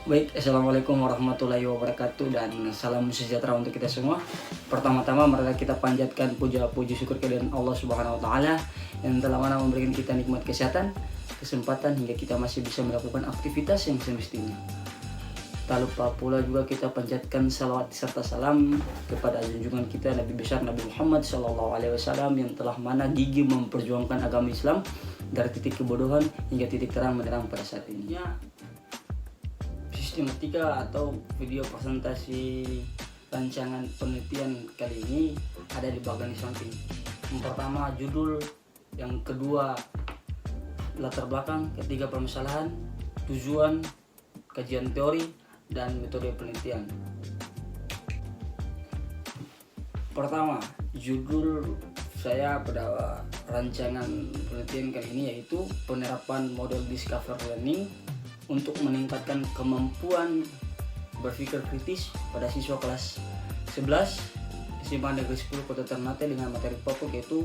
Baik, Assalamualaikum warahmatullahi wabarakatuh dan salam sejahtera untuk kita semua. Pertama-tama mari kita panjatkan puji syukur kehadirat Allah Subhanahu wa taala yang telah mana memberikan kita nikmat kesehatan, kesempatan hingga kita masih bisa melakukan aktivitas yang semestinya. Tak lupa pula juga kita panjatkan salawat serta salam kepada junjungan kita Nabi besar Nabi Muhammad SAW yang telah mana gigih memperjuangkan agama Islam dari titik kebodohan hingga titik terang menderang pada saat ini. Sistematika atau video presentasi rancangan penelitian kali ini ada di bagian samping. Yang pertama judul, yang kedua latar belakang, ketiga permasalahan, tujuan, kajian teori, dan metode penelitian. Pertama, judul saya pada rancangan penelitian kali ini yaitu penerapan model discover learning untuk meningkatkan kemampuan berpikir kritis pada siswa kelas 11 SMA Negeri 10 Kota Ternate dengan materi pokok yaitu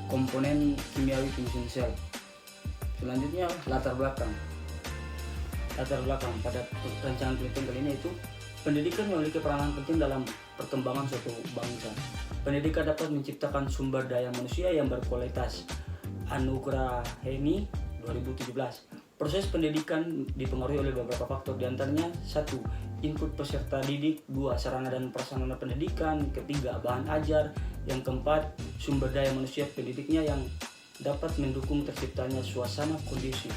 komponen kimiawi penyusun sel. Selanjutnya latar belakang pada rancangan penelitian kali ini yaitu pendidikan memiliki peranan penting dalam perkembangan suatu bangsa. Pendidikan dapat menciptakan sumber daya manusia yang berkualitas. Anugerah Heni 2017. Proses pendidikan dipengaruhi oleh beberapa faktor, diantaranya 1. Input peserta didik, 2. Sarana dan prasarana pendidikan, ketiga bahan ajar, yang keempat sumber daya manusia pendidiknya yang dapat mendukung terciptanya suasana kondusif.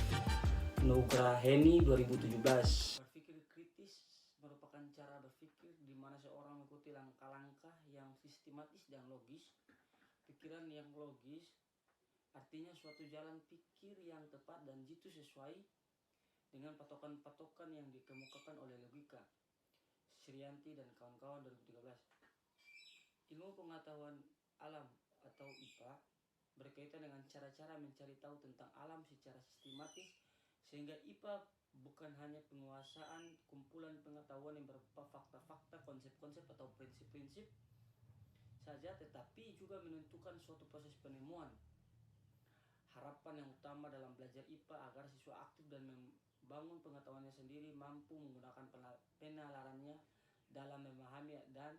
Nugra Heni 2017. Berpikir kritis merupakan cara berpikir di mana seorang mengikuti langkah-langkah yang sistematis dan logis. Pikiran yang logis artinya suatu jalan pikir yang tepat dan jitu sesuai dengan patokan-patokan yang dikemukakan oleh logika. Srianti dan kawan-kawan 2013. Ilmu pengetahuan alam atau IPA berkaitan dengan cara-cara mencari tahu tentang alam secara sistematis, sehingga IPA bukan hanya penguasaan kumpulan pengetahuan yang berupa fakta-fakta, konsep-konsep atau prinsip-prinsip saja, tetapi juga menentukan suatu proses penemuan. Harapan yang utama dalam belajar IPA agar siswa aktif dan membangun pengetahuannya sendiri, mampu menggunakan penalarannya dalam memahami dan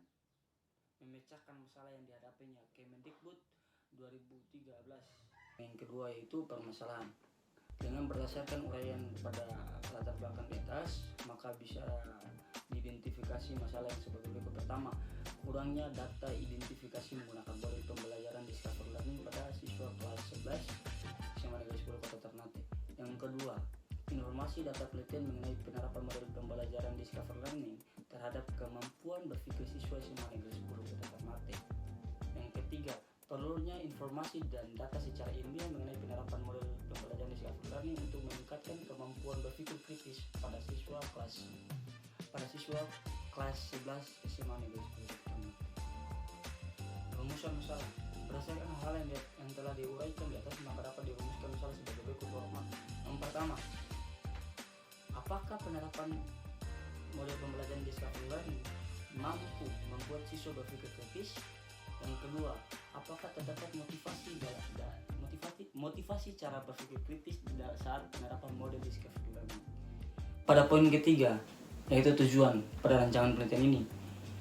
memecahkan masalah yang dihadapinya. Kemendikbud 2013. Yang kedua yaitu permasalahan. Dengan berdasarkan uraian pada latar belakang di atas, maka bisa diidentifikasi masalah yang sebagai berikut. Pertama, kurangnya data identifikasi menggunakan model pembelajaran discover learning pada siswa kelas 11 SMA Negeri 10 Kota Ternate. Yang kedua, informasi data penelitian mengenai penerapan model pembelajaran discover learning terhadap kemampuan berpikir siswa SMA Negeri 10 Kota Ternate. Yang ketiga, perlunya informasi dan data secara ilmiah mengenai penerapan model pembelajaran discover learning untuk meningkatkan kemampuan berpikir kritis pada siswa kelas 11 SMA Negeri 10. Rumusan masalah. Berdasarkan hal yang telah diuraikan di atas, maka dapat dirumuskan masalah sebagai berikut. Yang pertama, apakah penerapan model pembelajaran discover learning mampu membuat siswa berpikir kritis? Yang kedua, apakah terdapat motivasi cara berpikir kritis saat penerapan model discover learning? Pada poin ketiga, yaitu tujuan pada rancangan penelitian ini.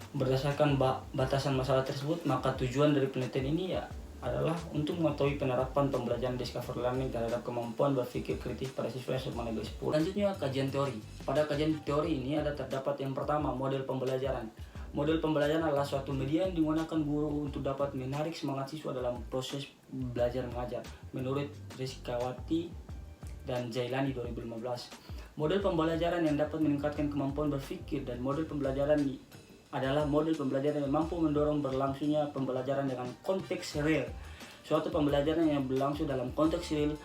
Berdasarkan batasan masalah tersebut, maka tujuan dari penelitian ini adalah untuk mengetahui penerapan pembelajaran discover learning terhadap kemampuan berpikir kritis pada siswa SMA Negeri 10. Selanjutnya, kajian teori. Pada kajian teori ini terdapat yang pertama, model pembelajaran. Model pembelajaran adalah suatu media yang digunakan guru untuk dapat menarik semangat siswa dalam proses belajar mengajar, menurut Rizkawati dan Jailani 2015. Model pembelajaran yang dapat meningkatkan kemampuan berpikir dan model pembelajaran adalah model pembelajaran yang mampu mendorong berlangsungnya pembelajaran dengan konteks real. Suatu pembelajaran yang berlangsung dalam konteks real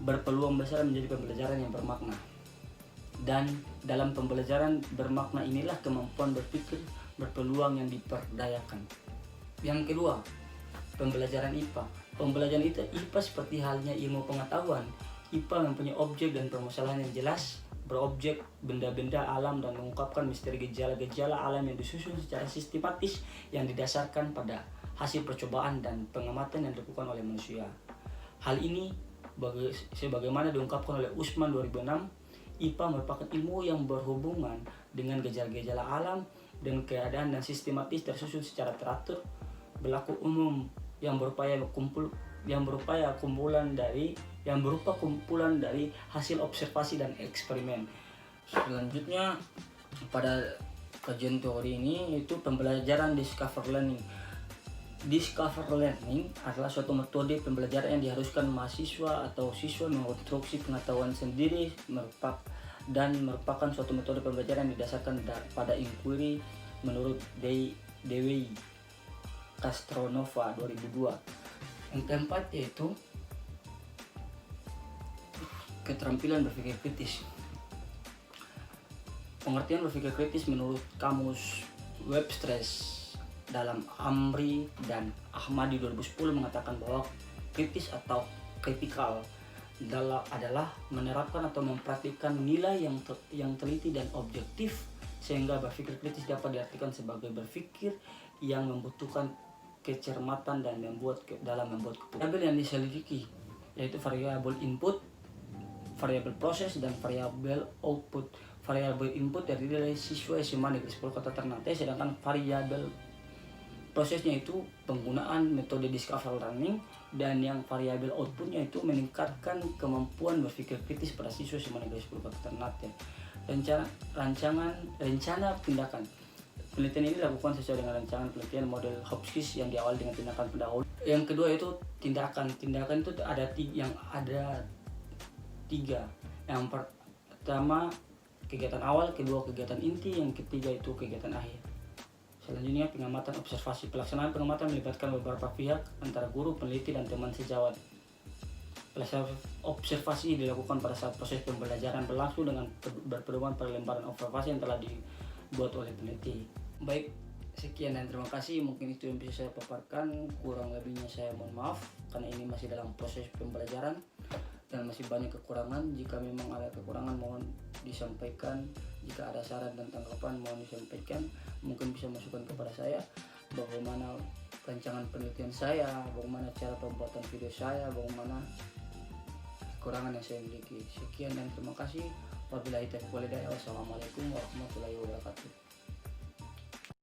berpeluang besar menjadi pembelajaran yang bermakna. Dan dalam pembelajaran bermakna inilah kemampuan berpikir berpeluang yang diperdayakan. Yang kedua, pembelajaran IPA. Pembelajaran IPA seperti halnya ilmu pengetahuan. IPA mempunyai objek dan permasalahan yang jelas, berobjek benda-benda alam dan mengungkapkan misteri gejala-gejala alam yang disusun secara sistematis yang didasarkan pada hasil percobaan dan pengamatan yang dilakukan oleh manusia. Hal ini sebagaimana diungkapkan oleh Usman 2006 IPA merupakan ilmu yang berhubungan dengan gejala-gejala alam dan keadaan dan sistematis tersusun secara teratur, berlaku umum yang berupa kumpulan dari hasil observasi dan eksperimen. Selanjutnya pada kajian teori ini yaitu pembelajaran discover learning. Discover learning adalah suatu metode pembelajaran yang diharuskan mahasiswa atau siswa mengonstruksi pengetahuan sendiri dan merupakan suatu metode pembelajaran yang didasarkan pada inquiry menurut Dewey Castronova 2002. Yang keempat yaitu keterampilan berpikir kritis. Pengertian berpikir kritis menurut kamus Webster dalam Amri dan Ahmadi 2010 mengatakan bahwa kritis atau kritikal adalah menerapkan atau mempraktikkan nilai yang teliti dan objektif, sehingga berpikir kritis dapat diartikan sebagai berpikir yang membutuhkan kecermatan dan membuat keputusan. Variabel yang diselidiki yaitu variabel input, variabel proses, dan variabel output. Variabel input terdiri dari siswa SMA Negeri 10 Kota Ternate, sedangkan variabel prosesnya itu penggunaan metode discover learning, dan yang variabel outputnya itu meningkatkan kemampuan berpikir kritis pada siswa SMA Negeri 10 Kota Ternate. Rencana tindakan. Penelitian ini dilakukan sesuai dengan rancangan penelitian model Hopkins yang diawali dengan tindakan pendahulu. Yang kedua itu tindakan. Tindakan itu ada tiga. Yang pertama kegiatan awal, kedua kegiatan inti, yang ketiga itu kegiatan akhir. Selanjutnya pengamatan observasi. Pelaksanaan pengamatan melibatkan beberapa pihak antara guru, peneliti, dan teman sejawat. Observasi dilakukan pada saat proses pembelajaran berlangsung dengan berpedoman pada lembaran observasi yang telah dibuat oleh peneliti. Baik, sekian dan terima kasih. Mungkin itu yang bisa saya paparkan. Kurang lebihnya saya mohon maaf karena ini masih dalam proses pembelajaran dan masih banyak kekurangan. Jika memang ada kekurangan mohon disampaikan. Jika ada saran dan tanggapan mohon disampaikan. Mungkin bisa masukkan kepada saya bagaimana rancangan penelitian saya, bagaimana cara pembuatan video saya, bagaimana kekurangan yang saya miliki. Sekian dan terima kasih. Wabillahi taufiq wal hidayah. Wassalamualaikum warahmatullahi wabarakatuh.